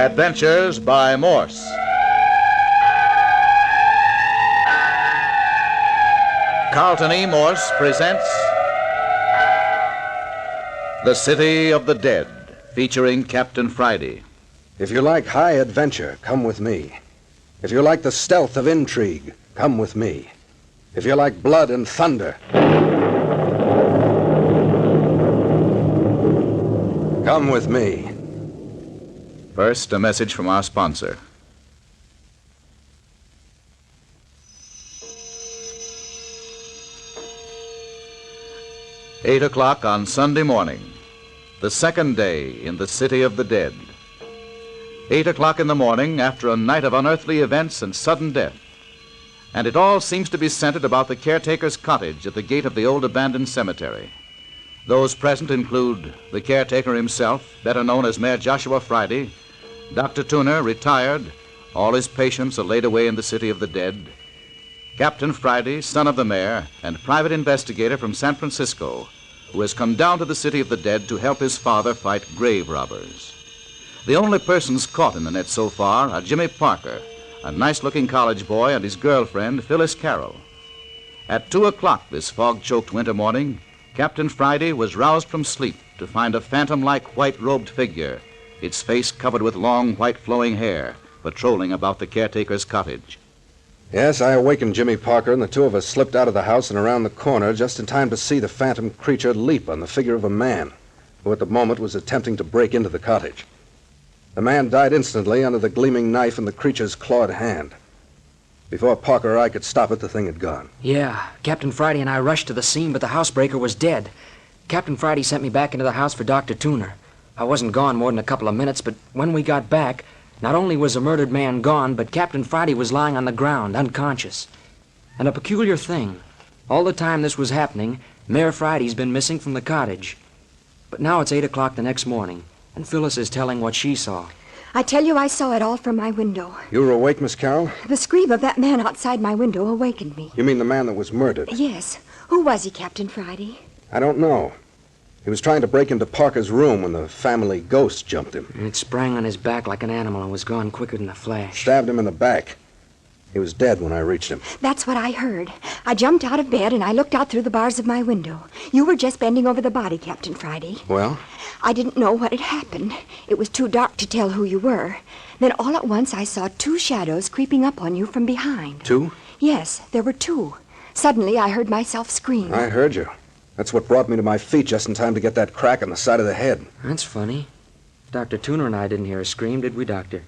Adventures by Morse. Carlton E. Morse presents The City of the Dead, featuring Captain Friday. If you like high adventure, come with me. If you like the stealth of intrigue, come with me. If you like blood and thunder, come with me. First, a message from our sponsor. Eight o'clock on Sunday morning, the second day in the City of the Dead. 8 o'clock in the morning after a night of unearthly events and sudden death. And it all seems to be centered about the caretaker's cottage at the gate of the old abandoned cemetery. Those present include the caretaker himself, better known as Mayor Joshua Friday, Dr. Tuner, retired, all his patients are laid away in the City of the Dead, Captain Friday, son of the mayor, and private investigator from San Francisco, who has come down to the City of the Dead to help his father fight grave robbers. The only persons caught in the net so far are Jimmy Parker, a nice-looking college boy, and his girlfriend, Phyllis Carroll. At 2 o'clock this fog-choked winter morning, Captain Friday was roused from sleep to find a phantom-like white-robed figure, its face covered with long, white flowing hair, patrolling about the caretaker's cottage. Yes, I awakened Jimmy Parker, and the two of us slipped out of the house and around the corner just in time to see the phantom creature leap on the figure of a man, who at the moment was attempting to break into the cottage. The man died instantly under the gleaming knife in the creature's clawed hand. Before Parker or I could stop it, the thing had gone. Yeah, Captain Friday and I rushed to the scene, but the housebreaker was dead. Captain Friday sent me back into the house for Dr. Tuner. I wasn't gone more than a couple of minutes, but when we got back, not only was the murdered man gone, but Captain Friday was lying on the ground, unconscious. And a peculiar thing, all the time this was happening, Mayor Friday's been missing from the cottage. But now it's 8 o'clock the next morning, and Phyllis is telling what she saw. I tell you, I saw it all from my window. You were awake, Miss Carroll? The scream of that man outside my window awakened me. You mean the man that was murdered? Yes. Who was he, Captain Friday? I don't know. He was trying to break into Parker's room when the family ghost jumped him. And it sprang on his back like an animal and was gone quicker than a flash. Stabbed him in the back. He was dead when I reached him. That's what I heard. I jumped out of bed and I looked out through the bars of my window. You were just bending over the body, Captain Friday. Well? I didn't know what had happened. It was too dark to tell who you were. Then all at once I saw two shadows creeping up on you from behind. Two? Yes, there were two. Suddenly I heard myself scream. I heard you. That's what brought me to my feet just in time to get that crack on the side of the head. That's funny. Dr. Tuner and I didn't hear a scream, did we, Doctor?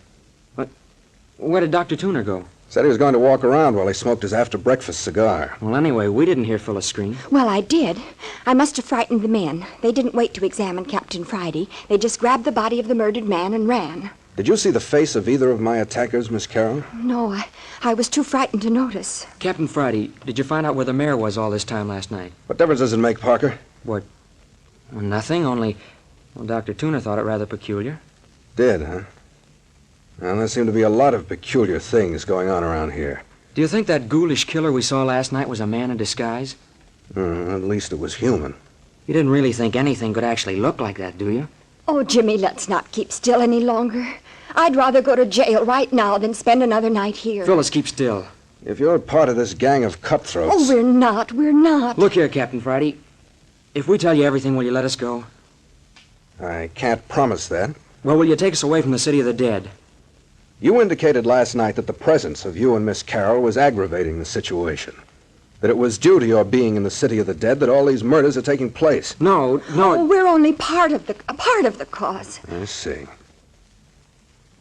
Where did Dr. Tuner go? Said he was going to walk around while he smoked his after-breakfast cigar. Well, anyway, we didn't hear Phyllis scream. Well, I did. I must have frightened the men. They didn't wait to examine Captain Friday. They just grabbed the body of the murdered man and ran. Did you see the face of either of my attackers, Miss Carroll? No, I was too frightened to notice. Captain Friday, did you find out where the mayor was all this time last night? What difference does it make, Parker? What? Well, nothing, only... Well, Dr. Tuner thought it rather peculiar. Did, huh? Well, there seem to be a lot of peculiar things going on around here. Do you think that ghoulish killer we saw last night was a man in disguise? At least it was human. You didn't really think anything could actually look like that, do you? Oh, Jimmy, let's not keep still any longer. I'd rather go to jail right now than spend another night here. Phyllis, keep still. If you're part of this gang of cutthroats... Oh, we're not. Look here, Captain Friday. If we tell you everything, will you let us go? I can't promise that. Well, will you take us away from the City of the Dead? You indicated last night that the presence of you and Miss Carroll was aggravating the situation. That it was due to your being in the City of the Dead that all these murders are taking place. No. Oh, we're only part of the cause. I see.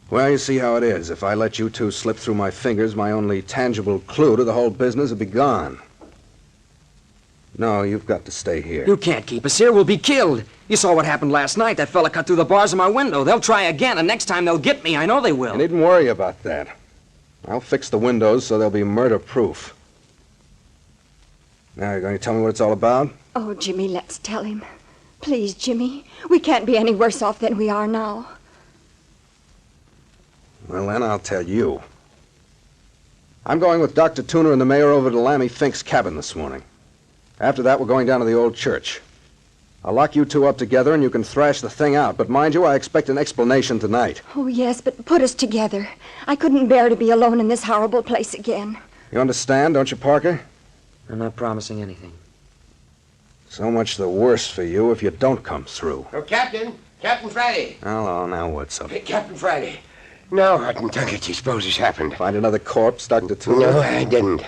Well, you see how it is. If I let you two slip through my fingers, my only tangible clue to the whole business would be gone. No, you've got to stay here. You can't keep us here. We'll be killed. You saw what happened last night. That fella cut through the bars of my window. They'll try again, and next time they'll get me. I know they will. You needn't worry about that. I'll fix the windows so they'll be murder-proof. Now, you're going to tell me what it's all about? Oh, Jimmy, let's tell him. Please, Jimmy. We can't be any worse off than we are now. Well, then I'll tell you. I'm going with Dr. Tuner and the mayor over to Lammy Fink's cabin this morning. After that, we're going down to the old church. I'll lock you two up together and you can thrash the thing out. But mind you, I expect an explanation tonight. Oh, yes, but put us together. I couldn't bear to be alone in this horrible place again. You understand, don't you, Parker? I'm not promising anything. So much the worse for you if you don't come through. Oh, Captain Friday. Hello, now what's up? Hey, Captain Friday. Now, what in Tucket you suppose has happened? Find another corpse, Dr. Tooner? No, I didn't.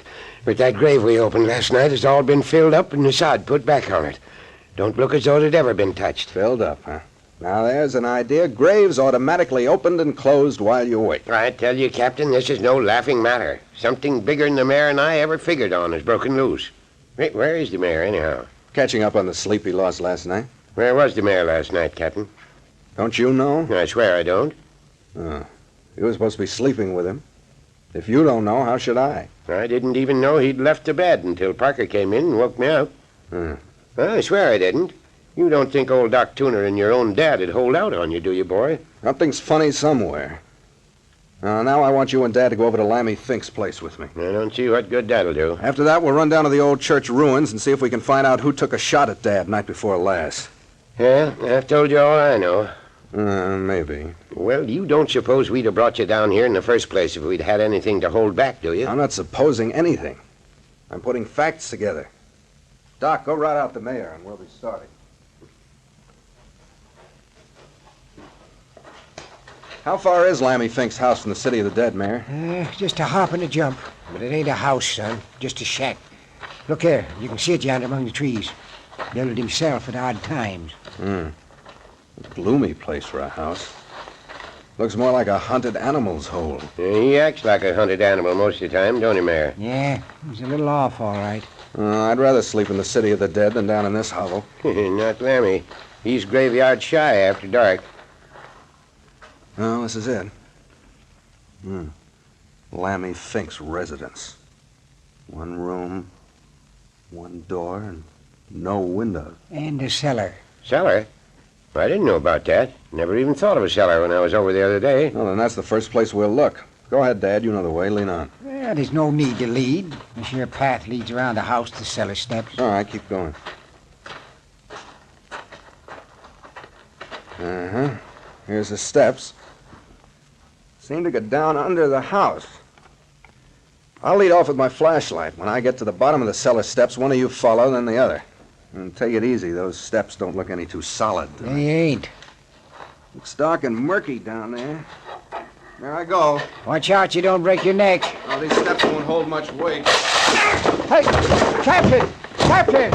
But that grave we opened last night has all been filled up and the sod put back on it. Don't look as though it had ever been touched. Filled up, huh? Now, there's an idea. Graves automatically opened and closed while you wait. I tell you, Captain, this is no laughing matter. Something bigger than the mayor and I ever figured on has broken loose. Wait, where is the mayor, anyhow? Catching up on the sleep he lost last night. Where was the mayor last night, Captain? Don't you know? I swear I don't. Oh. You were supposed to be sleeping with him. If you don't know, how should I? I didn't even know he'd left the bed until Parker came in and woke me up. I swear I didn't. You don't think old Doc Tooner and your own dad would hold out on you, do you, boy? Something's funny somewhere. Now I want you and Dad to go over to Lammy Fink's place with me. I don't see what good that'll do. After that, we'll run down to the old church ruins and see if we can find out who took a shot at Dad night before last. Yeah, I've told you all I know. Maybe. Well, you don't suppose we'd have brought you down here in the first place if we'd had anything to hold back, do you? I'm not supposing anything. I'm putting facts together. Doc, go rout out the mayor and we'll be starting. How far is Lammy Fink's house from the city of the dead, Mayor? Just a hop and a jump. But it ain't a house, son. Just a shack. Look here. You can see it yonder among the trees. Built it himself at odd times. A gloomy place for a house. Looks more like a hunted animal's hole. He acts like a hunted animal most of the time, don't he, Mayor? Yeah, he's a little off, all right. I'd rather sleep in the city of the dead than down in this hovel. Not Lammy. He's graveyard shy after dark. Oh, this is it. Lammy Fink's residence. One room, one door, and no window. And a cellar. Cellar? I didn't know about that. Never even thought of a cellar when I was over the other day. Well, then that's the first place we'll look. Go ahead, Dad. You know the way. Lean on. Well, there's no need to lead. This here path leads around the house to cellar steps. All right, keep going. Here's the steps. Seem to go down under the house. I'll lead off with my flashlight. When I get to the bottom of the cellar steps, one of you follow, then the other. And take it easy. Those steps don't look any too solid to me. They ain't. It's dark and murky down there. There I go. Watch out you don't break your neck. Oh, these steps won't hold much weight. Hey, Captain! Captain!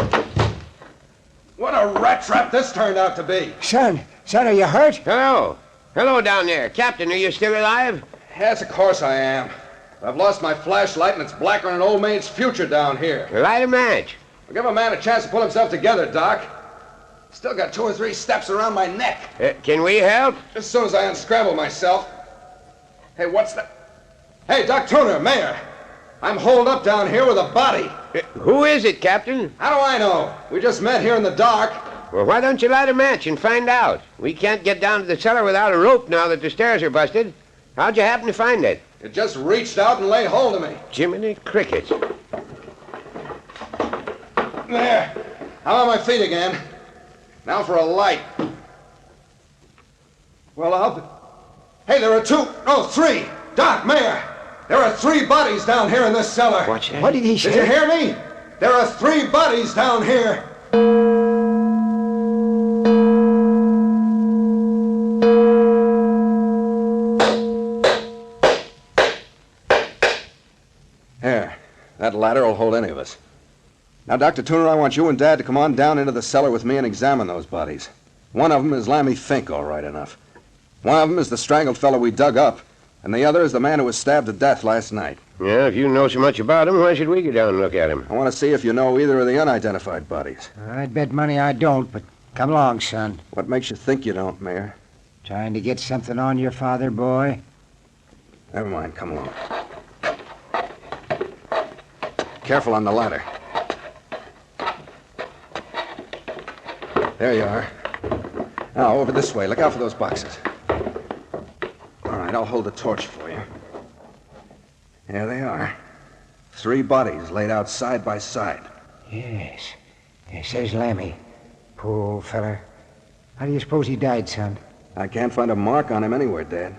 What a rat trap this turned out to be. Son, are you hurt? Hello down there. Captain, are you still alive? Yes, of course I am. I've lost my flashlight, and it's blacker than an old maid's future down here. Light a match. Well, give a man a chance to pull himself together, Doc. Still got 2 or 3 steps around my neck. Can we help? As soon as I unscramble myself. Hey, what's that? Hey, Doc Tooner, Mayor. I'm holed up down here with a body. Who is it, Captain? How do I know? We just met here in the dark. Well, why don't you light a match and find out? We can't get down to the cellar without a rope now that the stairs are busted. How'd you happen to find it? It just reached out and laid hold of me. Jiminy crickets. There. I'm on my feet again. Now for a light. Well, Hey, there are 3. Doc, Mayor. There are 3 bodies down here in this cellar. Watch that. What did he say? Did you hear me? There are 3 bodies down here. Here. That ladder will hold any of us. Now, Dr. Tooner, I want you and Dad to come on down into the cellar with me and examine those bodies. One of them is Lammy Fink, all right enough. One of them is the strangled fellow we dug up, and the other is the man who was stabbed to death last night. Yeah, if you know so much about him, why should we go down and look at him? I want to see if you know either of the unidentified bodies. I'd bet money I don't, but come along, son. What makes you think you don't, Mayor? Trying to get something on your father, boy? Never mind, come along. Careful on the ladder. There you are. Now, over this way. Look out for those boxes. All right, I'll hold the torch for you. There they are. 3 bodies laid out side by side. Yes. It says Lammy. Poor old fella. How do you suppose he died, son? I can't find a mark on him anywhere, Dad.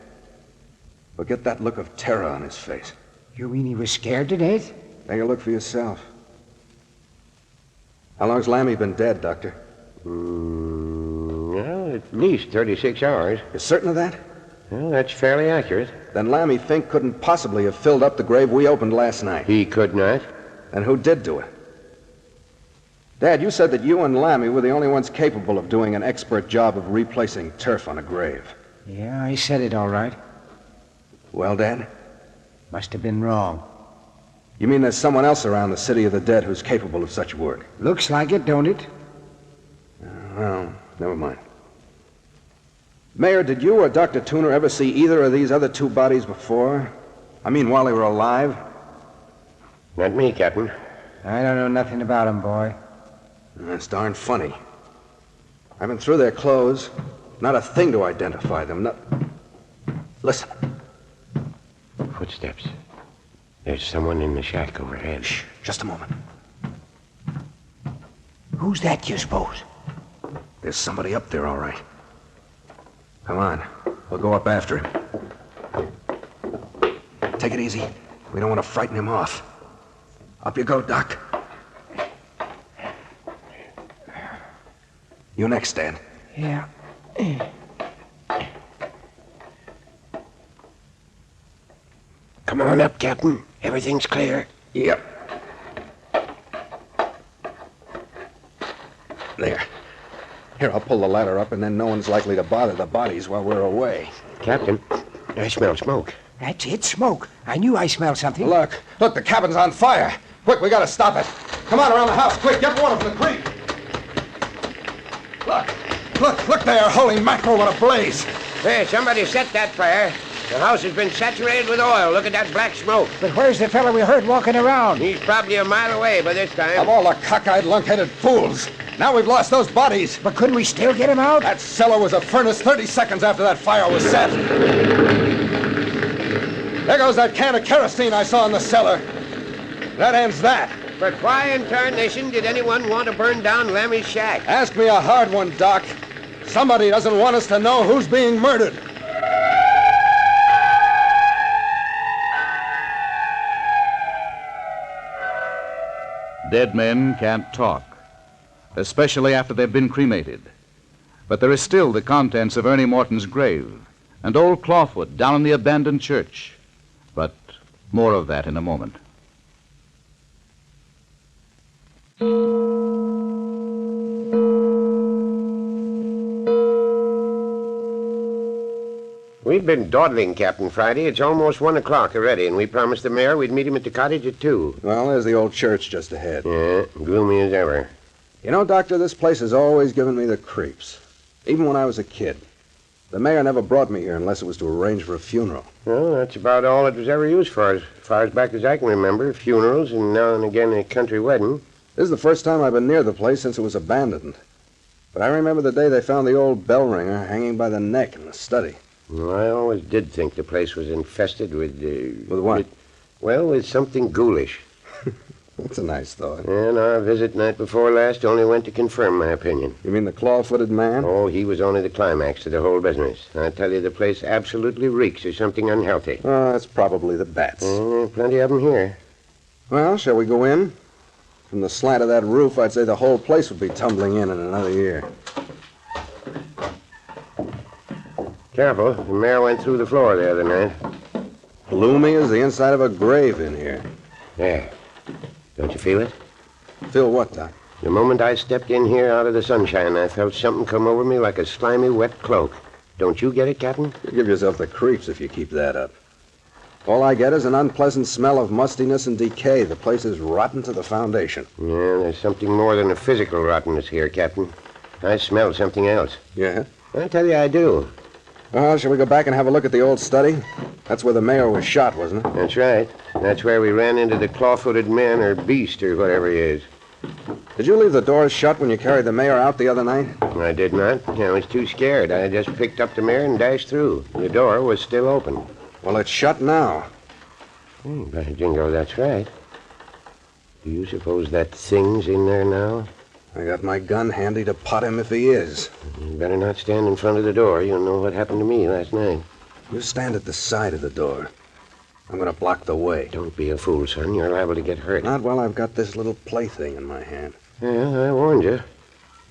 Look at that look of terror on his face. You mean he was scared to death? Take a look for yourself. How long's Lammy been dead, Doctor? Well, at least 36 hours. You're certain of that? Well, that's fairly accurate. Then Lammy Fink couldn't possibly have filled up the grave we opened last night. He could not. And who did do it? Dad, you said that you and Lammy were the only ones capable of doing an expert job of replacing turf on a grave. Yeah, I said it all right. Well, Dad? Must have been wrong. You mean there's someone else around the city of the dead who's capable of such work? Looks like it, don't it? Well, never mind. Mayor, did you or Dr. Tuner ever see either of these other two bodies before? I mean, while they were alive? Not me, Captain. I don't know nothing about him, boy. That's darn funny. I've been through their clothes. Not a thing to identify them. Not... Listen. Footsteps. There's someone in the shack overhead. Shh, just a moment. Who's that, you suppose? There's somebody up there, all right. Come on. We'll go up after him. Take it easy. We don't want to frighten him off. Up you go, Doc. You next, Dad. Yeah. Come on up, Captain. Everything's clear. Yep. There. Here, I'll pull the ladder up, and then no one's likely to bother the bodies while we're away. Captain, I smell smoke. That's it, smoke. I knew I smelled something. Look, the cabin's on fire. Quick, we gotta stop it. Come on around the house, quick, get water from the creek. Look there, holy mackerel, what a blaze. Hey, somebody set that fire. The house has been saturated with oil. Look at that black smoke. But where's the fellow we heard walking around? He's probably a mile away by this time. Of all the cockeyed, lunk-headed fools. Now we've lost those bodies. But couldn't we still get him out? That cellar was a furnace 30 seconds after that fire was set. There goes that can of kerosene I saw in the cellar. That ends that. But why in tarnation did anyone want to burn down Lammy's shack? Ask me a hard one, Doc. Somebody doesn't want us to know who's being murdered. Dead men can't talk, especially after they've been cremated. But there is still the contents of Ernie Morton's grave and old clawfoot down in the abandoned church. But more of that in a moment. We've been dawdling, Captain Friday. It's almost 1 o'clock already, and we promised the mayor we'd meet him at the cottage at 2. Well, there's the old church just ahead. Yeah, gloomy as ever. You know, Doctor, this place has always given me the creeps. Even when I was a kid. The mayor never brought me here unless it was to arrange for a funeral. Well, that's about all it was ever used for, as far as back as I can remember. Funerals and now and again a country wedding. This is the first time I've been near the place since it was abandoned. But I remember the day they found the old bell ringer hanging by the neck in the study. Well, I always did think the place was infested with... With what? With something ghoulish. That's a nice thought. And our visit night before last only went to confirm my opinion. You mean the claw-footed man? Oh, he was only the climax to the whole business. I tell you, the place absolutely reeks of something unhealthy. Oh, that's probably the bats. Plenty of them here. Well, shall we go in? From the slant of that roof, I'd say the whole place would be tumbling in another year. Careful. The mayor went through the floor the other night. Gloomy as the inside of a grave in here. There. Don't you feel it? Feel what, Doc? The moment I stepped in here out of the sunshine, I felt something come over me like a slimy, wet cloak. Don't you get it, Captain? You give yourself the creeps if you keep that up. All I get is an unpleasant smell of mustiness and decay. The place is rotten to the foundation. Yeah, there's something more than a physical rottenness here, Captain. I smell something else. Yeah? I tell you, I do. Well, shall we go back and have a look at the old study? That's where the mayor was shot, wasn't it? That's right. That's where we ran into the claw-footed man or beast or whatever he is. Did you leave the doors shut when you carried the mayor out the other night? I did not. I was too scared. I just picked up the mayor and dashed through. The door was still open. Well, it's shut now. By jingo, that's right. Do you suppose that thing's in there now? I got my gun handy to pot him if he is. You better not stand in front of the door. You'll know what happened to me last night. You stand at the side of the door. I'm going to block the way. Don't be a fool, son. You're liable to get hurt. Not while I've got this little plaything in my hand. Yeah, I warned you.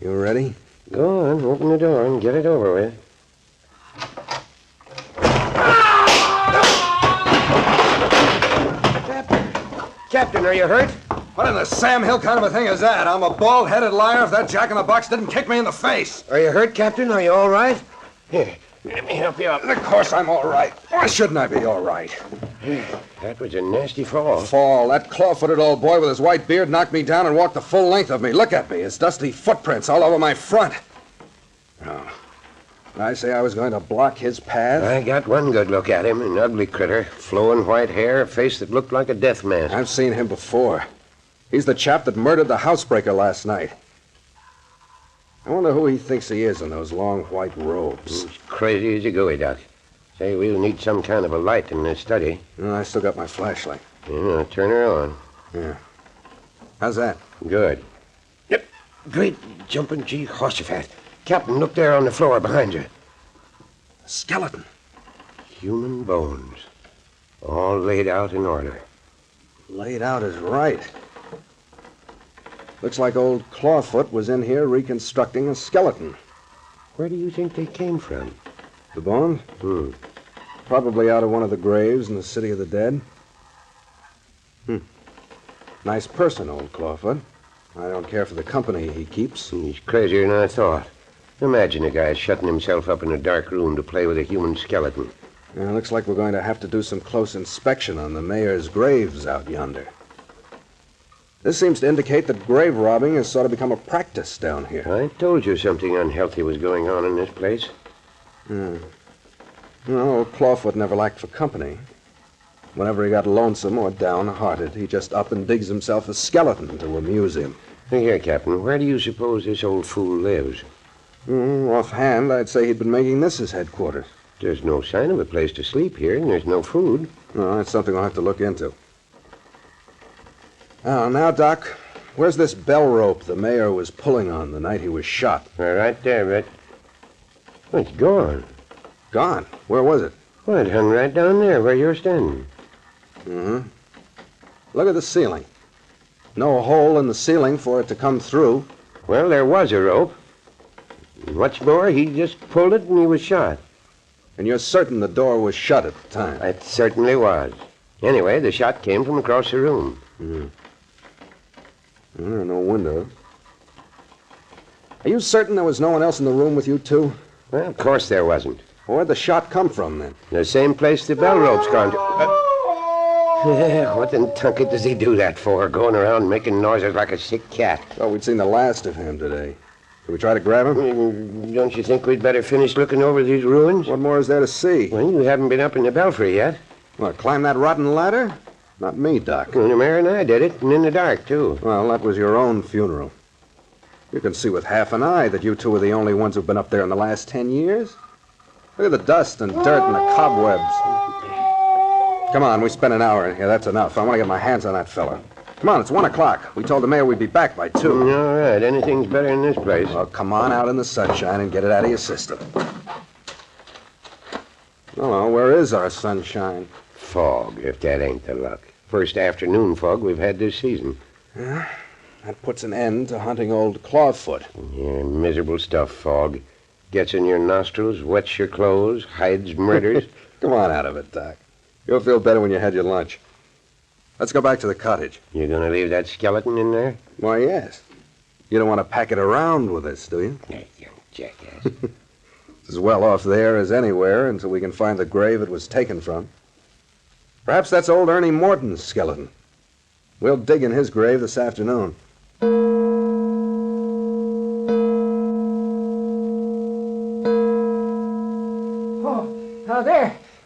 You ready? Go on, open the door and get it over with. Captain, are you hurt? What in the Sam Hill kind of a thing is that? I'm a bald-headed liar if that jack-in-the-box didn't kick me in the face. Are you hurt, Captain? Are you all right? Here, let me help you up. Of course I'm all right. Why shouldn't I be all right? That was a nasty fall. Fall. That claw-footed old boy with his white beard knocked me down and walked the full length of me. Look at me. His dusty footprints all over my front. Oh. Did I say I was going to block his path? I got one good look at him, an ugly critter. Flowing white hair, a face that looked like a death mask. I've seen him before. He's the chap that murdered the housebreaker last night. I wonder who he thinks he is in those long white robes. He's crazy as a gooey duck. Say, we'll need some kind of a light in this study. I still got my flashlight. Yeah, turn her on. Yeah. How's that? Good. Yep. Great jumping Jehoshaphat. Captain, look there on the floor behind you. A skeleton. Human bones. All laid out in order. Laid out is right. Looks like old Clawfoot was in here reconstructing a skeleton. Where do you think they came from? The bones? Probably out of one of the graves in the City of the Dead. Nice person, old Clawfoot. I don't care for the company he keeps. He's crazier than I thought. Imagine a guy shutting himself up in a dark room to play with a human skeleton. Yeah, looks like we're going to have to do some close inspection on the mayor's graves out yonder. This seems to indicate that grave robbing has sort of become a practice down here. I told you something unhealthy was going on in this place. No, old Clawfoot never lacked for company. Whenever he got lonesome or downhearted, he just up and digs himself a skeleton to amuse him. Look here, Captain, where do you suppose this old fool lives? Offhand, I'd say he'd been making this his headquarters. There's no sign of a place to sleep here, and there's no food. No, that's something I'll have to look into. Oh, now, Doc, where's this bell rope the mayor was pulling on the night he was shot? Right there, Brett. Oh, it's gone. Gone. Where was it? Well, it hung right down there where you're standing. Look at the ceiling. No hole in the ceiling for it to come through. Well, there was a rope. What's more, he just pulled it and he was shot. And you're certain the door was shut at the time? It certainly was. Anyway, the shot came from across the room. There are no windows. Are you certain there was no one else in the room with you, too? Well, of course there wasn't. Where'd the shot come from, then? The same place the bell rope's gone to. What in tunket does he do that for, going around making noises like a sick cat? Well, we'd seen the last of him today. Should we try to grab him? Don't you think we'd better finish looking over these ruins? What more is there to see? Well, you haven't been up in the belfry yet. What, climb that rotten ladder? Not me, Doc. Well, the mayor and I did it, and in the dark, too. Well, that was your own funeral. You can see with half an eye that you two are the only ones who've been up there in the last 10 years. Look at the dust and dirt and the cobwebs. Come on, we spent an hour in here. That's enough. I want to get my hands on that fella. Come on, it's 1 o'clock. We told the mayor we'd be back by 2. All right, anything's better in this place. Well, come on out in the sunshine and get it out of your system. Oh, where is our sunshine? Fog, if that ain't the luck. First afternoon fog we've had this season. Yeah, that puts an end to hunting old Clawfoot. Yeah, miserable stuff, fog. Gets in your nostrils, wets your clothes, hides murders. Come on out of it, Doc. You'll feel better when you had your lunch. Let's go back to the cottage. You gonna leave that skeleton in there? Why, yes. You don't want to pack it around with us, do you? You young jackass. It's as well off there as anywhere until we can find the grave it was taken from. Perhaps that's old Ernie Morton's skeleton. We'll dig in his grave this afternoon. Oh,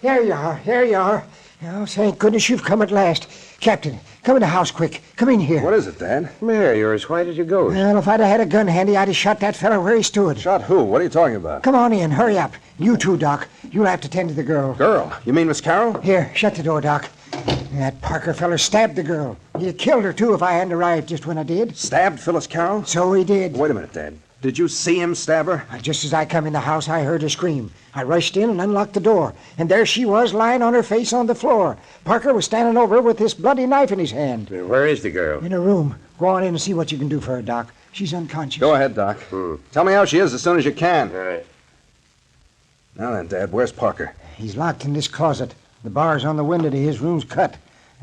there you are. There you are. Oh, thank goodness you've come at last. Captain, come in the house quick. Come in here. What is it, Dad? Mayor, you're as white as a ghost. Well, if I'd have had a gun handy, I'd have shot that fellow where he stood. Shot who? What are you talking about? Come on in. Hurry up. You too, Doc. You'll have to tend to the girl. Girl? You mean Miss Carroll? Here, shut the door, Doc. That Parker feller stabbed the girl. He'd have killed her, too, if I hadn't arrived just when I did. Stabbed Phyllis Carroll? So he did. Wait a minute, Dad. Did you see him stab her? Just as I come in the house, I heard her scream. I rushed in and unlocked the door. And there she was, lying on her face on the floor. Parker was standing over her with this bloody knife in his hand. Where is the girl? In her room. Go on in and see what you can do for her, Doc. She's unconscious. Go ahead, Doc. Tell me how she is as soon as you can. All right. Now then, Dad, where's Parker? He's locked in this closet. The bars on the window to his room's cut.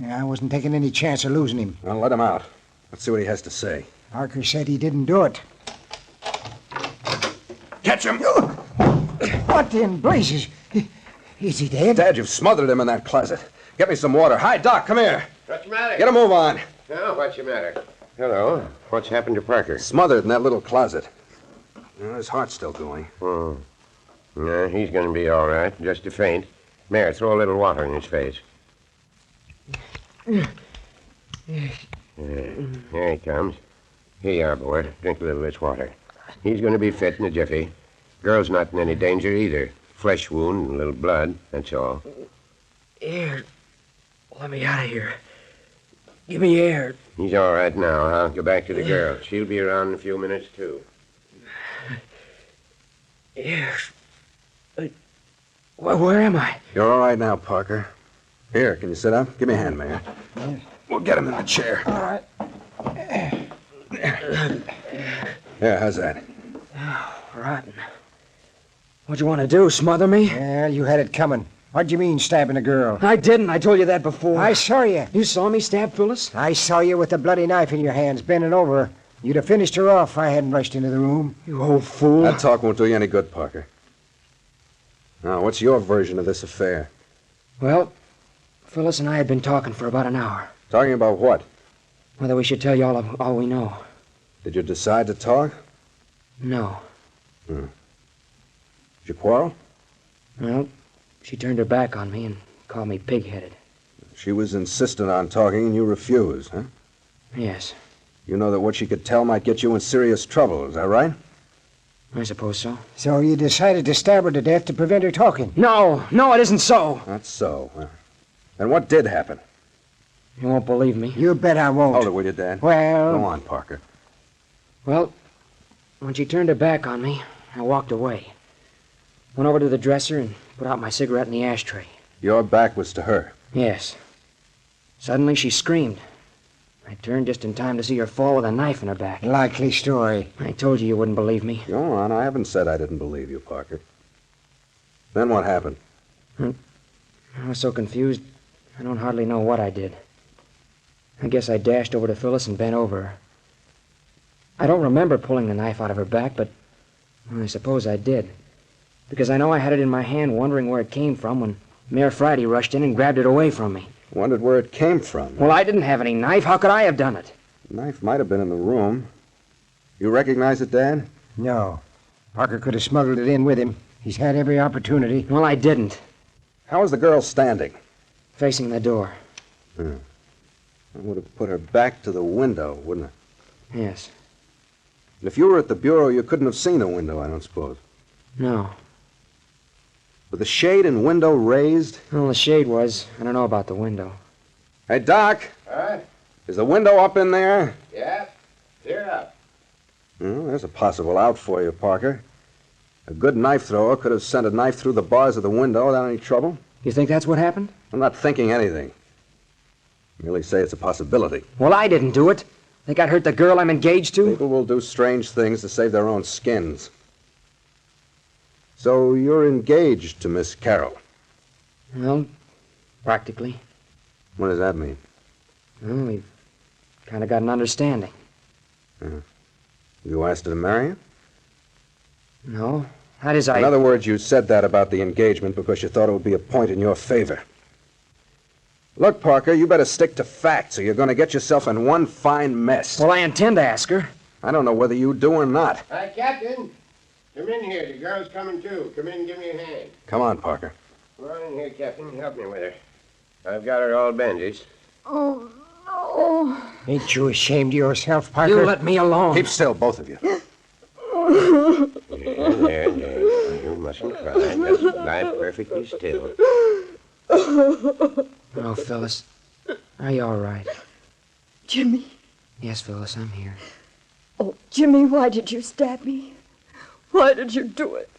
I wasn't taking any chance of losing him. Well, let him out. Let's see what he has to say. Parker said he didn't do it. Catch him! What in blazes? Is he dead? Dad, you've smothered him in that closet. Get me some water. Hi, Doc, come here. What's the matter? Get a move on. Oh, what's the matter? Hello. What's happened to Parker? Smothered in that little closet. Well, his heart's still going. Yeah, he's going to be all right. Just a faint. Mayor, throw a little water in his face. Here he comes. Here you are, boy. Drink a little of this water. He's going to be fit in a jiffy. Girl's not in any danger either. Flesh wound and a little blood, that's all. Air. Let me out of here. Give me air. He's all right now. I'll go back to the girl. She'll be around in a few minutes, too. Air. Where am I? You're all right now, Parker. Here, can you sit up? Give me a hand, Mayor. We'll get him in the chair. All right. Yeah, how's that? Rotten. What'd you want to do, smother me? Well, you had it coming. What'd you mean, stabbing a girl? I didn't. I told you that before. I saw you. You saw me stab Phyllis? I saw you with the bloody knife in your hands, bending over her. You'd have finished her off if I hadn't rushed into the room. You old fool. That talk won't do you any good, Parker. Now, what's your version of this affair? Well, Phyllis and I had been talking for about an hour. Talking about what? Whether we should tell you all we know. Did you decide to talk? No. Did you quarrel? Well, she turned her back on me and called me pig-headed. She was insistent on talking and you refused, huh? Yes, You know that what she could tell might get you in serious trouble, is that right? I suppose so. So you decided to stab her to death to prevent her talking? No, it isn't so. That's so. Then what did happen? You won't believe me. You bet I won't. Hold it, will you, Dad? Well... Go on, Parker. Well, when she turned her back on me, I walked away. Went over to the dresser and put out my cigarette in the ashtray. Your back was to her. Yes. Suddenly she screamed. I turned just in time to see her fall with a knife in her back. Likely story. I told you wouldn't believe me. Go on. I haven't said I didn't believe you, Parker. Then what happened? I was so confused, I don't hardly know what I did. I guess I dashed over to Phyllis and bent over her. I don't remember pulling the knife out of her back, but I suppose I did. Because I know I had it in my hand wondering where it came from when Mayor Friday rushed in and grabbed it away from me. Wondered where it came from. Well, I didn't have any knife. How could I have done it? The knife might have been in the room. You recognize it, Dad? No. Parker could have smuggled it in with him. He's had every opportunity. Well, I didn't. How was the girl standing? Facing the door. That would have put her back to the window, wouldn't it? Yes. And if you were at the bureau, you couldn't have seen the window, I don't suppose. No. With the shade and window raised? Well, the shade was. I don't know about the window. Hey, Doc. What? Is the window up in there? Yeah. Clear up. Well, there's a possible out for you, Parker. A good knife thrower could have sent a knife through the bars of the window without any trouble. You think that's what happened? I'm not thinking anything. Merely say it's a possibility. Well, I didn't do it. Think I'd hurt the girl I'm engaged to? People will do strange things to save their own skins. So you're engaged to Miss Carroll. Well, practically. What does that mean? Well, we've kind of got an understanding. You asked her to marry you? No. That is, In other words, you said that about the engagement because you thought it would be a point in your favor. Look, Parker, you better stick to facts or you're going to get yourself in one fine mess. Well, I intend to ask her. I don't know whether you do or not. Hi, Captain. Come in here. The girl's coming, too. Come in and give me a hand. Come on, Parker. Come on in here, Captain. Help me with her. I've got her all bandaged. Oh, no. Ain't you ashamed of yourself, Parker? You let me alone. Keep still, both of you. There. You mustn't cry. Just lie perfectly still. Oh, Phyllis, are you all right? Jimmy. Yes, Phyllis, I'm here. Oh, Jimmy, why did you stab me? Why did you do it?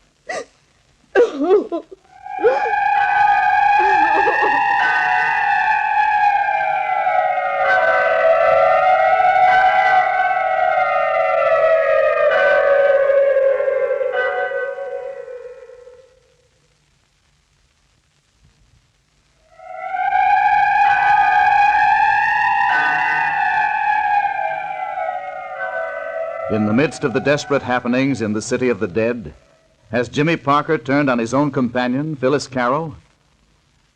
In the midst of the desperate happenings in the city of the dead, has Jimmy Parker turned on his own companion, Phyllis Carroll?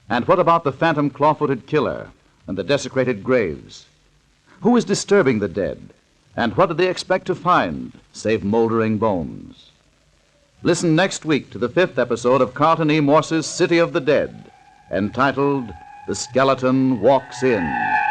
And what about the phantom claw-footed killer and the desecrated graves? Who is disturbing the dead, and what do they expect to find, save moldering bones? Listen next week to the 5th episode of Carlton E. Morse's City of the Dead, entitled The Skeleton Walks In.